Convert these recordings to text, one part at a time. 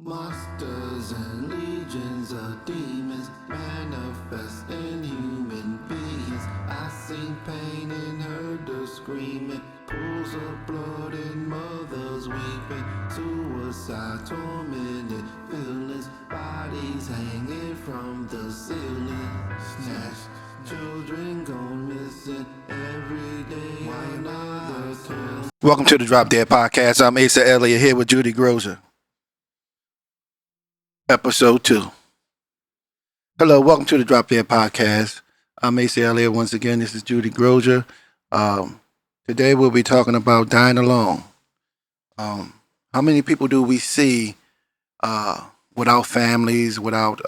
Monsters and legions of demons manifest in human beings. I seen pain and heard the screaming, pools of blood and mothers weeping, suicide, tormented feelings, bodies hanging from the ceiling, snatched, children gone missing every day. Another kill. Welcome to the Drop Dead Podcast. I'm Asa Elliott here with Judy Grozier. Episode 2. Hello, welcome to the Drop Dead Podcast. I'm Asa Elliott once again. This is Judy Grozier. Today we'll be talking about dying alone. How many people do we see without families, without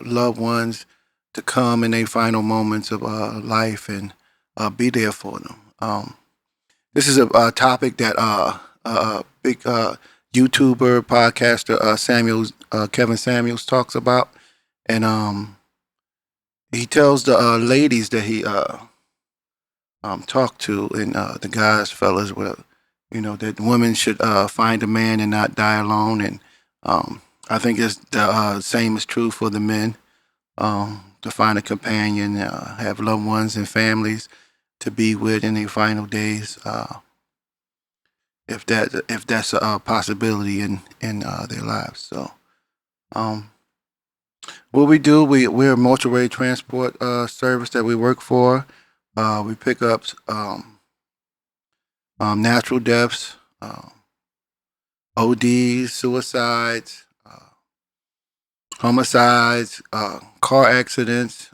loved ones to come in their final moments of life and be there for them? This is a topic that big YouTuber, podcaster Kevin Samuels talks about, and he tells the ladies that he talked to, and the guys, fellas, that women should find a man and not die alone, and I think it's the same is true for the men, to find a companion, have loved ones and families to be with in their final days. If that's a possibility in their lives. So, what we do, we're a multi-way transport service that we work for. We pick up natural deaths, ODs, suicides, homicides, car accidents,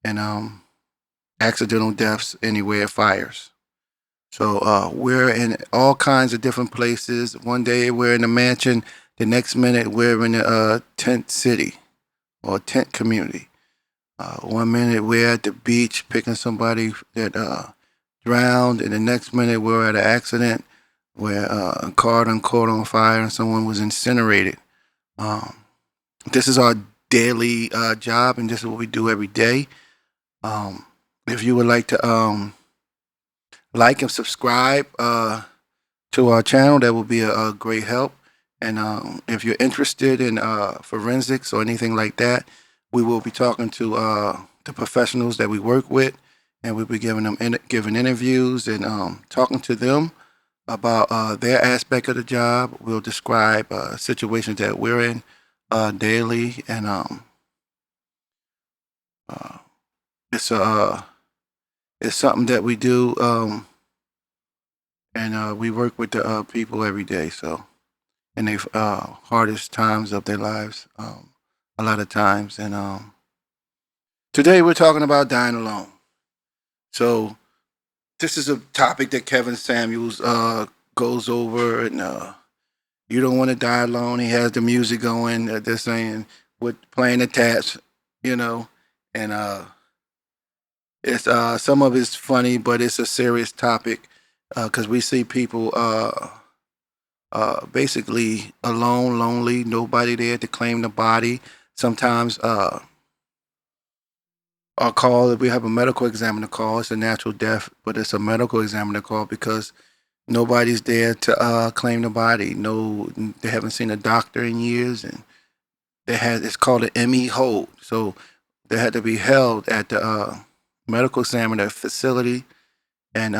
and accidental deaths anywhere, fires. So we're in all kinds of different places. One day we're in a mansion. The next minute we're in a tent city or tent community. 1 minute we're at the beach picking somebody that drowned, and the next minute we're at an accident where a car done caught on fire and someone was incinerated. This is our daily job, and this is what we do every day. If you would like to like and subscribe to our channel, that would be a great help. And if you're interested in forensics or anything like that, we will be talking to the professionals that we work with, and we'll be giving interviews and talking to them about their aspect of the job. We'll describe situations that we're in daily, and it's something that we do, and we work with the people every day. So, in the hardest times of their lives, a lot of times. And today we're talking about dying alone. So, this is a topic that Kevin Samuels goes over, and you don't want to die alone. He has the music going. They're saying with playing attached, and it's some of it's funny, but it's a serious topic because we see people basically alone, lonely, nobody there to claim the body. Sometimes our call, if we have a medical examiner call, it's a natural death, but it's a medical examiner call because nobody's there to claim the body. No, they haven't seen a doctor in years, and it's called an ME hold. So they had to be held at the medical examiner facility, and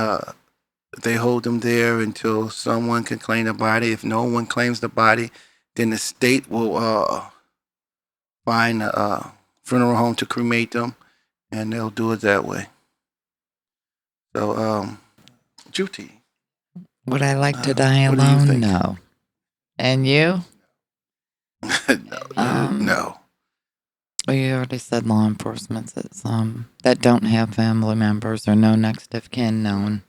they hold them there until someone can claim the body. If no one claims the body, then the state will find a funeral home to cremate them, and they'll do it that way. So, Judy, would I like to die what do you alone? think? No. And you? No. Well, you already said law enforcement that don't have family members or no next of kin known.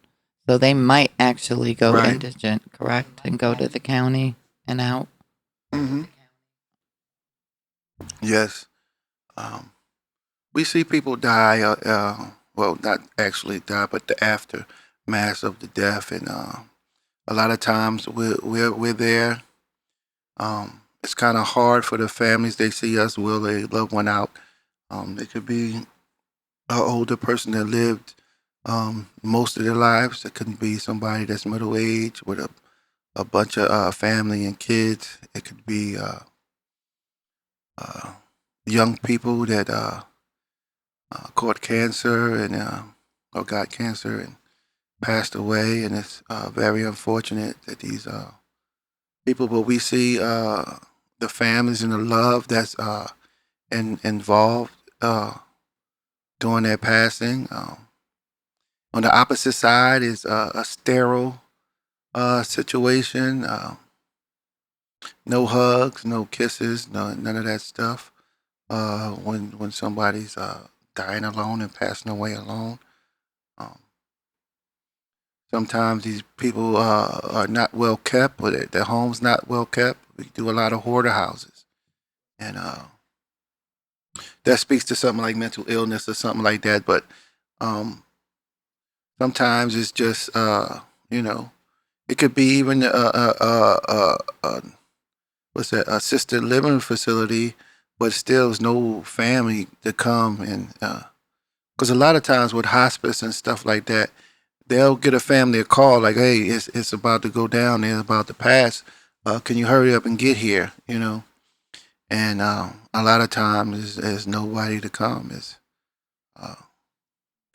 So they might actually go Right. indigent, correct? And go to the county and out. Mm-hmm. Yes. We see people die, well, not actually die, but the aftermath of the death. And a lot of times we're there. It's kind of hard for the families. They see us will a loved one out. It could be an older person that lived most of their lives. It could be somebody that's middle aged with a bunch of family and kids. It could be uh, young people that caught cancer and or got cancer and passed away, and it's very unfortunate that these people. But we see the families and the love that's involved during their passing. On the opposite side is a sterile situation. No hugs, no kisses, none of that stuff. When somebody's dying alone and passing away alone. Um, Sometimes these people are not well kept, or their home's not well kept. We do a lot of hoarder houses, and that speaks to something like mental illness or something like that. But um, sometimes it's just you know, it could be even what's that, assisted living facility, but still there's no family to come and because a lot of times with hospice and stuff like that, they'll get a family a call like, "Hey, it's about to go down. It's about to pass. Can you hurry up and get here?" You know, and a lot of times there's nobody to come. It's uh,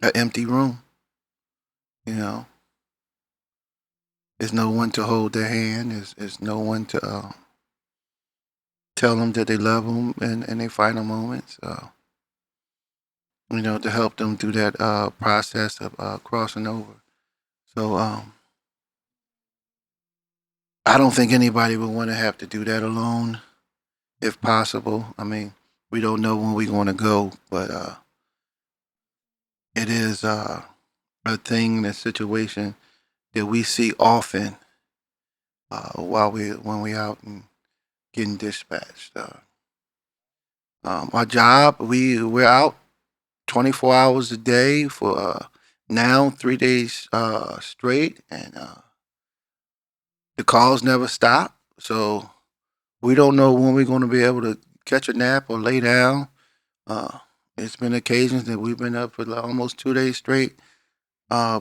an empty room. You know, there's no one to hold their hand. There's no one to tell them that they love them in their final moments. You know, to help them through that process of crossing over. So I don't think anybody would want to have to do that alone, if possible. I mean, we don't know when we're going to go, but it is a thing, a situation that we see often when we out and getting dispatched. Our job, we're out 24 hours a day for now 3 days straight, and the calls never stop. So we don't know when we're going to be able to catch a nap or lay down. Uh, it's been occasions that we've been up for like almost 2 days straight,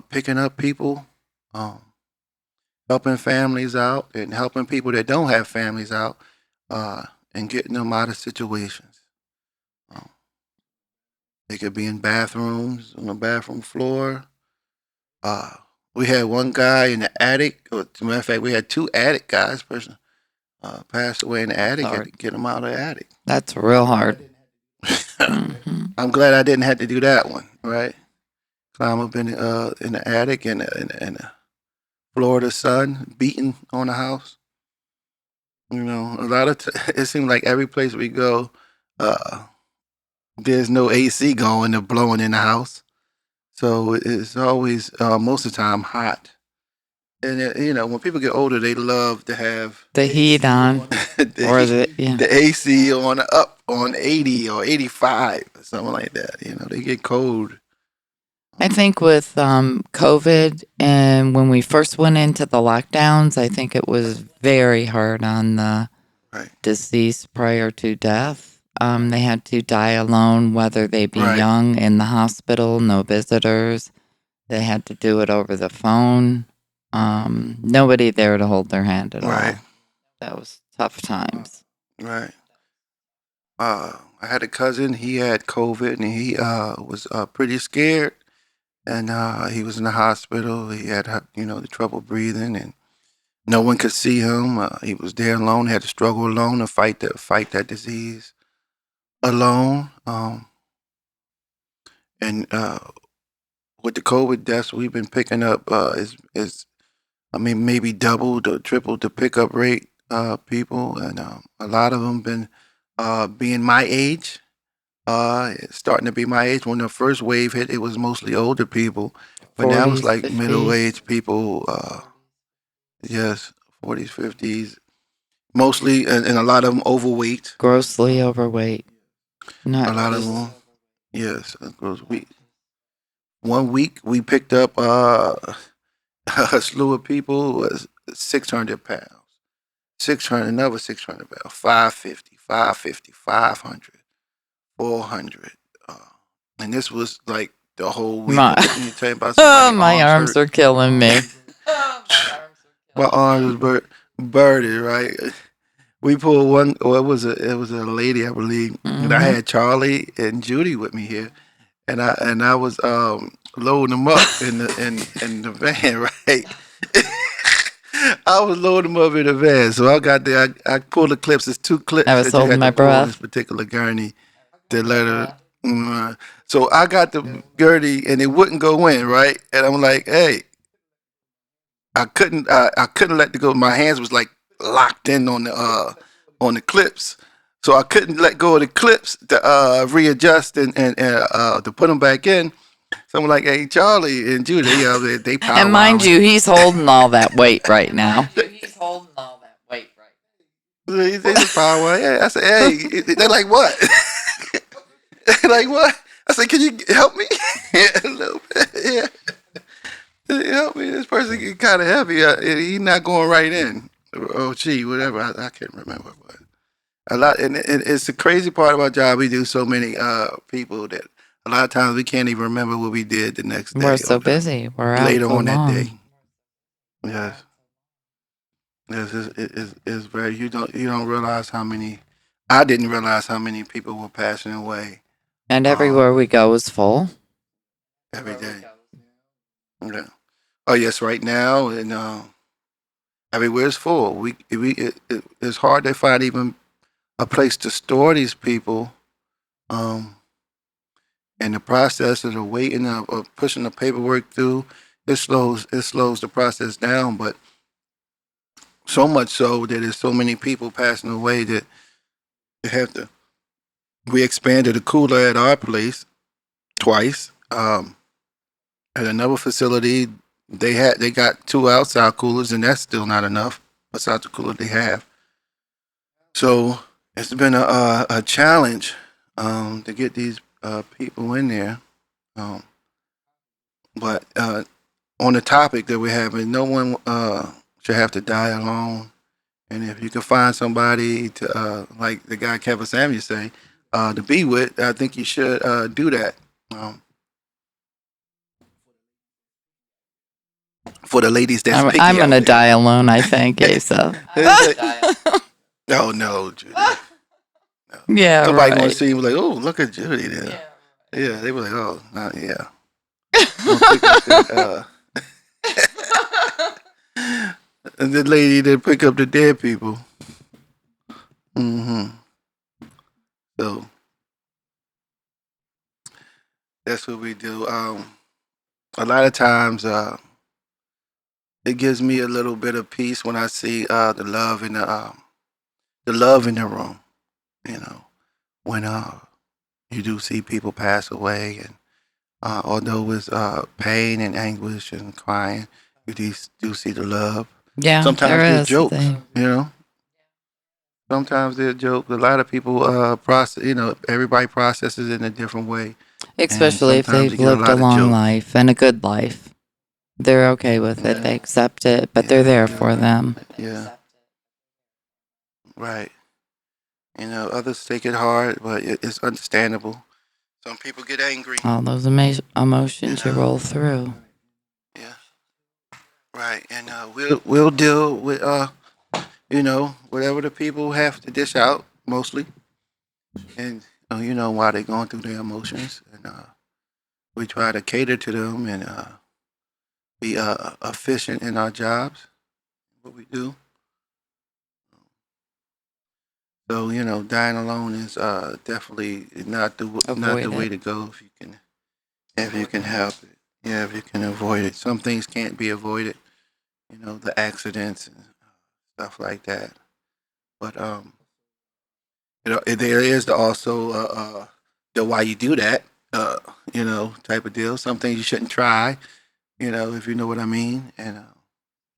picking up people, um, helping families out, and helping people that don't have families out, uh, and getting them out of situations. Um, they could be in bathrooms, on the bathroom floor. Uh, we had one guy in the attic. Or, as a matter of fact, we had two attic guys. Person passed away in the attic. Had to get him out of the attic. That's real hard. Mm-hmm. I'm glad I didn't have to do that one. Right, climb up in the attic and the Florida sun beating on the house. You know, a lot of it seems like every place we go, uh, there's no AC going or blowing in the house, so it's always most of the time hot. And you know, when people get older, they love to have The heat on, or the AC on up on 80 or 85 or something like that. You know, they get cold. I think with COVID and when we first went into the lockdowns, I think it was very hard on the Right. deceased prior to death. They had to die alone, whether they be Right. young, in the hospital, no visitors. They had to do it over the phone. Nobody there to hold their hand at Right. all. That was tough times. Right. I had a cousin. He had COVID, and he was pretty scared, and he was in the hospital. He had the trouble breathing, and no one could see him. He was there alone. Had to struggle alone to fight that disease alone. And with the COVID deaths, we've been picking up is I mean maybe doubled or tripled the pickup rate people, and a lot of them been being my age. Starting to be my age. When the first wave hit, it was mostly older people, but now it's 40s, like 50s. middle-aged people. Yes, 40s, 50s, mostly, and a lot of them overweight. Grossly overweight. Not A lot of just them, yes. One week we picked up a slew of people was 600 pounds, 600, another 600 pounds, 550, 550, 500, 400, and this was like the whole week. my, You tell me about somebody my arms hurt. are killing me. My arm was birded, right? We pulled one. Well, it was a lady, I believe, and I Mm-hmm. had Charlie and Judy with me here, and I was loading them up in the van, right? I was loading them up in the van, so I got there. I pulled the clips. There's two I clips was that you holding had to my pull on this breath. particular gurney to let her. So I got the gurney and it wouldn't go in, right? And I'm like, hey, I couldn't let it go. My hands was like locked in on the clips, so I couldn't let go of the clips to readjust and to put them back in. So I'm like, hey, Charlie and Judy, they And mind powwowing. you, he's holding all that weight right now. They just powwowing. Yeah, I said, hey, they're like, what? They're like, what? I said, can you help me? Yeah, a little bit. Yeah. Help me. This person get kind of heavy. He's not going right in. Oh, gee, whatever. I can't remember. But a lot, and it's the crazy part of our job. We do so many people that a lot of times we can't even remember what we did the next We're day or so busy. We're out later so on that long. day. Yes, yes, it's very. You don't realize how many. I didn't realize how many people were passing away And um, everywhere we go is full. every day. Yeah. Oh yes, right now and everywhere's full. It's hard to find even a place to store these people. Um, and the process of the waiting of pushing the paperwork through, it slows the process down. But so much so that there's so many people passing away that they have to. We expanded the cooler at our place twice. At another facility, they got two outside coolers, and that's still not enough. Besides the cooler they have, so it's been a challenge to get these people in there. Um, but on the topic that we're having, no one should have to die alone. And if you can find somebody to, like the guy Kevin Samuel say, to be with, I think you should do that. Um, for the ladies that's I'm picky going to out there. die alone, I think, Asa. Oh no, Judy. No. Yeah, Somebody gonna right. see you like, oh, look at Judy there. Yeah, they were like, oh, yeah. Gonna pick up that. And the lady that pick up the dead people. Hmm. So that's what we do. A lot of times, it gives me a little bit of peace when I see the love in the room. You know, when you do see people pass away, and although it's pain and anguish and crying, you do see the love. Yeah, there Sometimes they're is. jokes. You know, sometimes they're jokes. A lot of people process. Everybody processes it in a different way, and Especially if sometimes you they've get a lived a lot of long jokes. life and a good life. They're okay with it. Yeah, They accept it, but they're yeah, there yeah, for them. yeah. Right. Others take it hard, but it's understandable. Some people get angry. All those And emotions you roll through. yeah, right. And we'll deal with whatever the people have to dish out mostly, and why they're going through their emotions, and we try to cater to them and be efficient in our jobs, what we do. So dying alone is definitely not the Avoid way it. to go if you can help it. Yeah, if you can avoid it. Some things can't be avoided. The accidents and stuff like that. But there is also the why you do that, type of deal. Some things you shouldn't try, if you know what I mean. And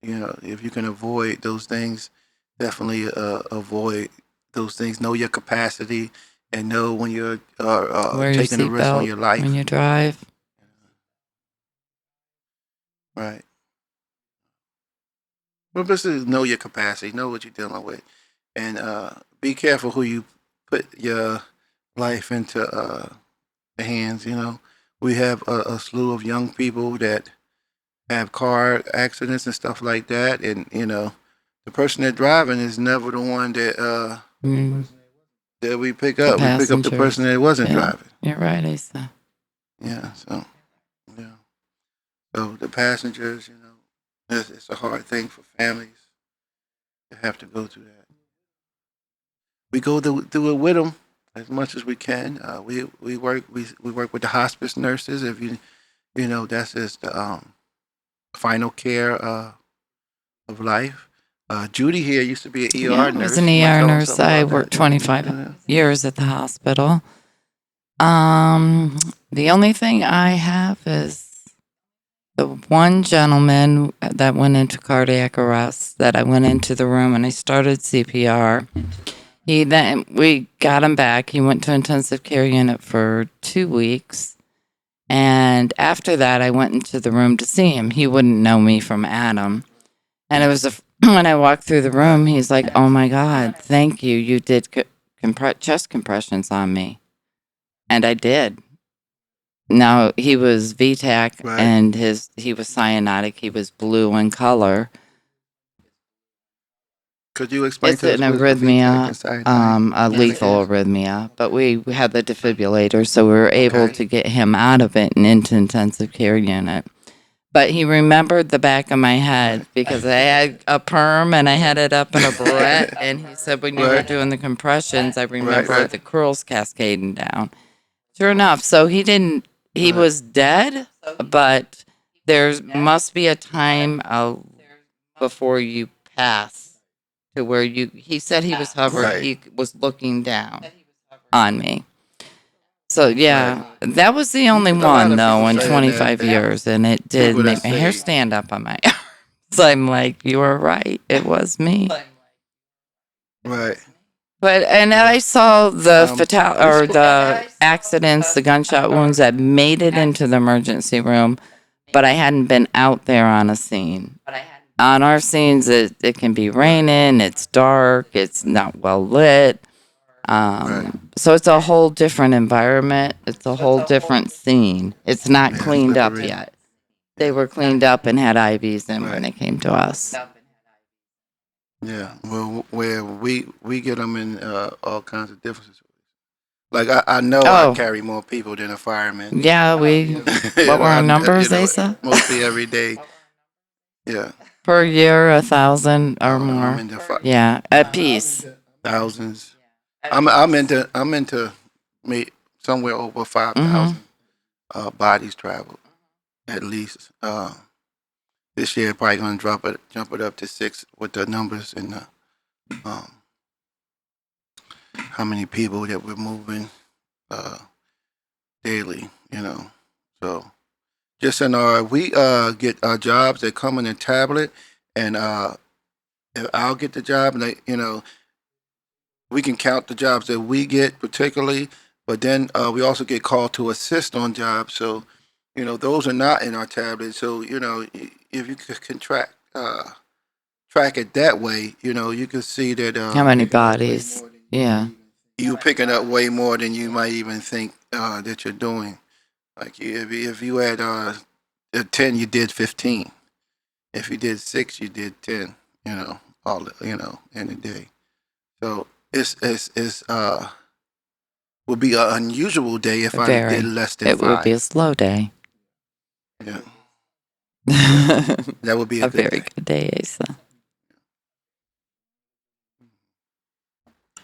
if you can avoid those things, definitely avoid those things. Know your capacity and know when you're Wear your taking a risk on seatbelt your when life. you drive. Right. Well, basically, know your capacity. Know what you're dealing with, and be careful who you put your life into the hands. We have a slew of young people that have car accidents and stuff like that, and the person that driving is never the one Mm, that we pick the up. We pick up the person passengers. that wasn't Yeah, driving. you're right, Asa. Yeah. So yeah. So the passengers, it's a hard thing for families to have to go through that. We go through it with them as much as we can. We work with the hospice nurses. If that's just the final care of life. Judy here used to be an Yeah, ER I was nurse. an You want to ER tell them nurse. something I about worked that? 25 years at the hospital. The only thing I have is the one gentleman that went into cardiac arrest that I went into the room and I started CPR. We got him back. He went to intensive care unit for 2 weeks. And after that, I went into the room to see him. He wouldn't know me from Adam. And it was when I walked through the room, he's like, "Oh my God, thank you. You did chest compressions on me." And I did. Now he was VTAC Right. and he was cyanotic. He was blue in color. Could you explain It's to an us what a VTAC arrhythmia, inside a lethal arrhythmia. But we had the defibrillator, so we were able to get him out of it and into intensive care unit. But he remembered the back of my head because I had a perm and I had it up in a barrette. And he said, when you were doing the compressions, I remember the curls cascading down. Sure enough. So he was dead, but there must be a time before you pass to where he said he was hovering. Right. He was looking down on me. So yeah, that was the only one though in 25 years, and it did make my hair stand up on my arms. So I'm like, you were right, it was me. Right. But and I saw the the accidents, the gunshot wounds that made it into the emergency room, but I hadn't been out there on a scene. On our scenes, it can be raining, it's dark, it's not well lit. So it's a whole different environment. It's a whole different scene. It's not cleaned up yet. They were cleaned up and had IVs in when it came to us. Yeah. Well, where we get them in all kinds of different situations. Like I know I carry more people than a fireman. Yeah, what were our numbers, Asa? Mostly every day. Yeah. Per year, 1,000 or more. I'm into Yeah, a piece. thousands. I'm into somewhere over 5,000 bodies traveled at least. This year probably gonna jump it up to 6 with the numbers and the how many people that we're moving daily. So just in we get our jobs that come in a tablet, and if I'll get the job, and we can count the jobs that we get particularly, but then we also get called to assist on jobs. So, those are not in our tablet. So, if you can track it that way, you can see that how many bodies? Yeah. You're picking up way more than you might even think that you're doing. Like if you had 10, you did 15. If you did 6, you did 10. In a day. So it's would be an unusual day if I did less than 5. It would be a slow day. Yeah. That would be a very good day, Asa.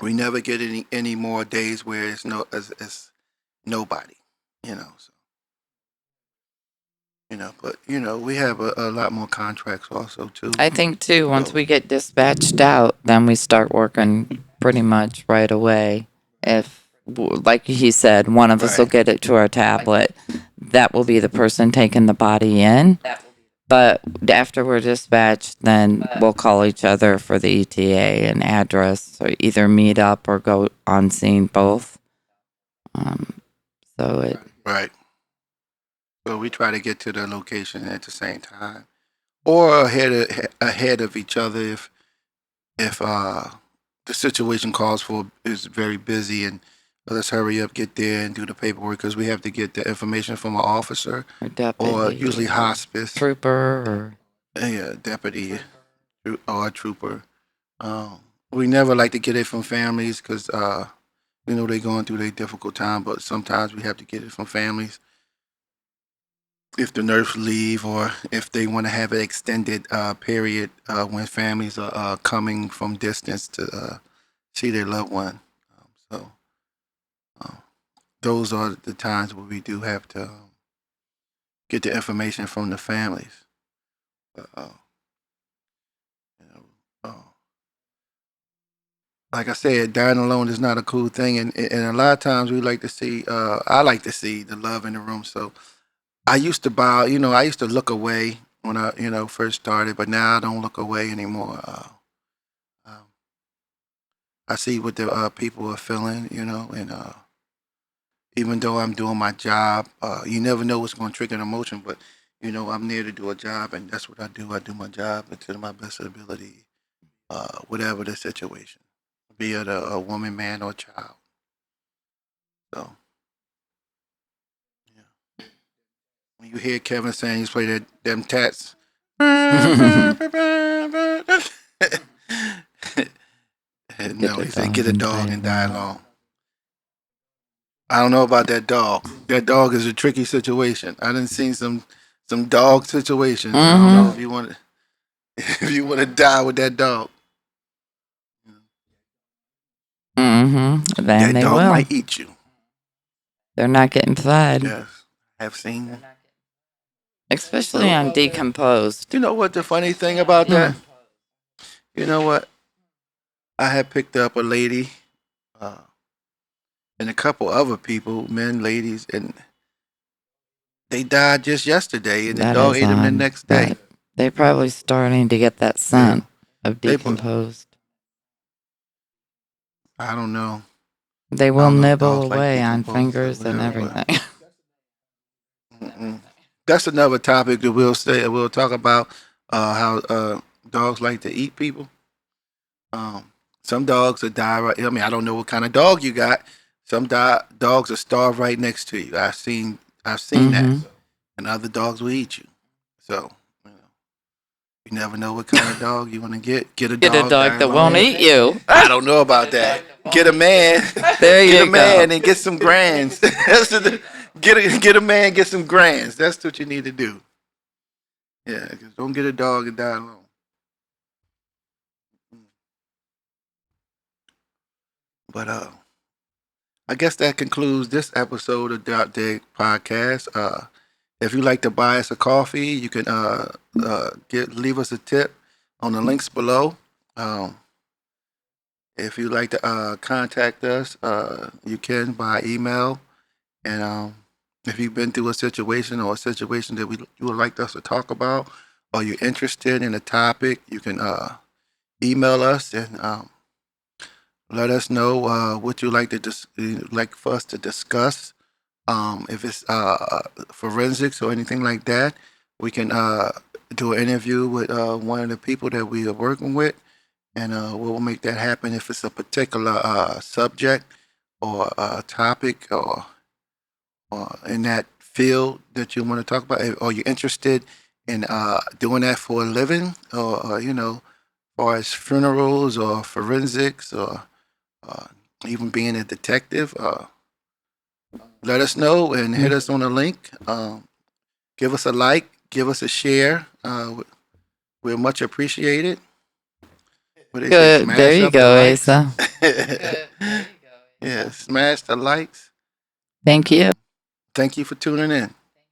We never get any more days where it's nobody, So, but we have a lot more contracts also too. I think too. Once we get dispatched out, then we start working pretty much right away. If, like he said, one of us will get it to our tablet, that will be the person taking the body in. But after we're dispatched, then we'll call each other for the ETA and address, or either meet up or go on scene, both. Right. So we try to get to the location at the same time, or ahead of each other if the situation calls for is very busy and let's hurry up, get there, and do the paperwork because we have to get the information from an officer or or deputy, usually hospice, trooper, yeah, deputy or a trooper. Um, we never like to get it from families because we know they're going through their difficult time, but sometimes we have to get it from families if the nurse leave or if they want to have an extended period when families are coming from distance to see their loved one. So uh, those are the times where we do have to get the information from the families. But, you know, like I said, dying alone is not a cool thing, and a lot of times we like to see. I like to see the love in the room. So I used to bow. I used to look away when I first started, but now I don't look away anymore. Um, I see what the people are feeling, and even though I'm doing my job, you never know what's going to trigger an emotion, but I'm there to do a job, and that's what I do. I do my job to my best ability, whatever the situation, be it a woman, man, or child. So, yeah. When you hear Kevin saying he's playing them tats, no, he said get a dog and die alone. I don't know about that dog. That dog is a tricky situation. I done seen some dog situations. I don't know if you want to if you want to die with that dog. Then That they dog will. might eat you. They're not getting fed. Yes, I have seen. Especially on decomposed. You know what the funny thing about that? You know what? I had picked up a lady uh, and a couple other people, men, ladies, and they died just yesterday, and the dog ate them the next day. They're probably starting to get that scent of decomposed. I don't know. They will nibble away on fingers and everything. That's another topic that we'll talk about how dogs like to eat people. Some dogs will die right. I mean, I don't know what kind of dog you got. Some dogs will starve right next to you. I've seen that, and other dogs will eat you. So you never know what kind of dog you want to get. Get a dog that won't eat you. I don't know about that. Get a man. There you get a go. man and get some grands. Get a man, get some grands. That's what you need to do. Yeah, 'cause don't get a dog and die alone. But I guess that concludes this episode of Drop Dead Podcast. If you'd like to buy us a coffee, you can leave us a tip on the links below. If you'd like to contact us, you can by email. And if you've been through a situation or a situation that you would like us to talk about, or you're interested in a topic, you can email us and let us know what you'd like for us to discuss. If it's forensics or anything like that, we can do an interview with one of the people that we are working with, and we'll make that happen if it's a particular subject or topic or in that field that you want to talk about, or you're interested in doing that for a living, or or as funerals or forensics or even being a detective. Let us know and hit us on the link. Give us a like, give us a share. We're much appreciated. Good. There you go, Asa. Yeah, smash the likes. Thank you. Thank you for tuning in.